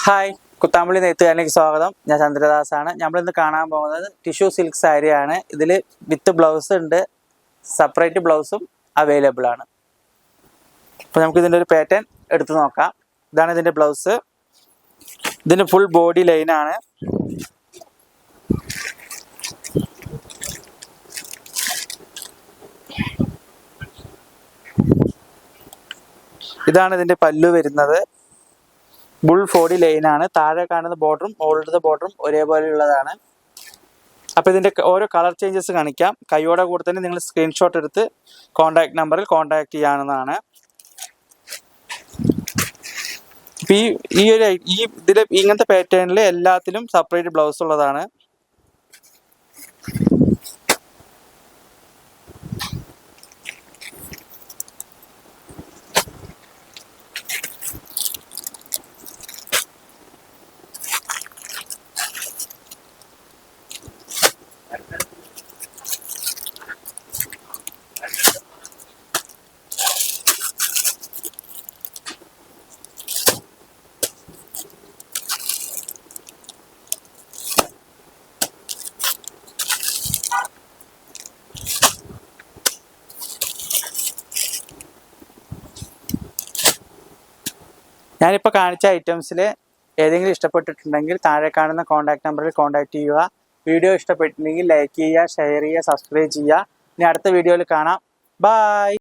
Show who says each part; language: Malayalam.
Speaker 1: ഹായ്, കുത്താമ്പള്ളി നെയ്ത്തുകാരനിലേക്ക് സ്വാഗതം. ഞാൻ ചന്ദ്രദാസാണ്. നമ്മളിന്ന് കാണാൻ പോകുന്നത് ടിഷ്യൂ സിൽക്ക് സാരിയാണ്. ഇതിൽ വിത്ത് ബ്ലൗസ് ഉണ്ട്, സെപ്പറേറ്റ് ബ്ലൗസും അവൈലബിൾ ആണ്. അപ്പോൾ നമുക്ക് ഇതിൻ്റെ ഒരു പാറ്റേൺ എടുത്ത് നോക്കാം. ഇതാണ് ഇതിൻ്റെ ബ്ലൗസ്. ഇതിൻ്റെ ഫുൾ ബോഡി ലൈനാണ്. ഇതാണ് ഇതിൻ്റെ പല്ലു വരുന്നത്. ബുൾ ബോഡി ലൈനാണ്. താഴെ കാണുന്ന ബോർഡറും മുകളിലത്തെ ബോർഡറും ഒരേപോലെയുള്ളതാണ്. അപ്പോൾ ഇതിൻ്റെ ഓരോ കളർ ചേഞ്ചസ് കാണിക്കാം. കൈയോടെ കൂടെ തന്നെ നിങ്ങൾ സ്ക്രീൻഷോട്ട് എടുത്ത് കോൺടാക്ട് നമ്പറിൽ കോൺടാക്ട് ചെയ്യാവുന്നതാണ്. ഈ ഇതിൽ ഇങ്ങനത്തെ പാറ്റേണിൽ എല്ലാത്തിലും സെപ്പറേറ്റ് ബ്ലൗസ് ഉള്ളതാണ്. ഞാനിപ്പോൾ കാണിച്ച ഐറ്റംസിൽ ഏതെങ്കിലും ഇഷ്ടപ്പെട്ടിട്ടുണ്ടെങ്കിൽ താഴെ കാണുന്ന കോൺടാക്ട് നമ്പറിൽ കോൺടാക്ട് ചെയ്യുക. വീഡിയോ ഇഷ്ടപ്പെട്ടിട്ടുണ്ടെങ്കിൽ ലൈക്ക് ചെയ്യുക, ഷെയർ ചെയ്യുക, സബ്സ്ക്രൈബ് ചെയ്യുക. ഇനി അടുത്ത വീഡിയോയിൽ കാണാം. ബൈ.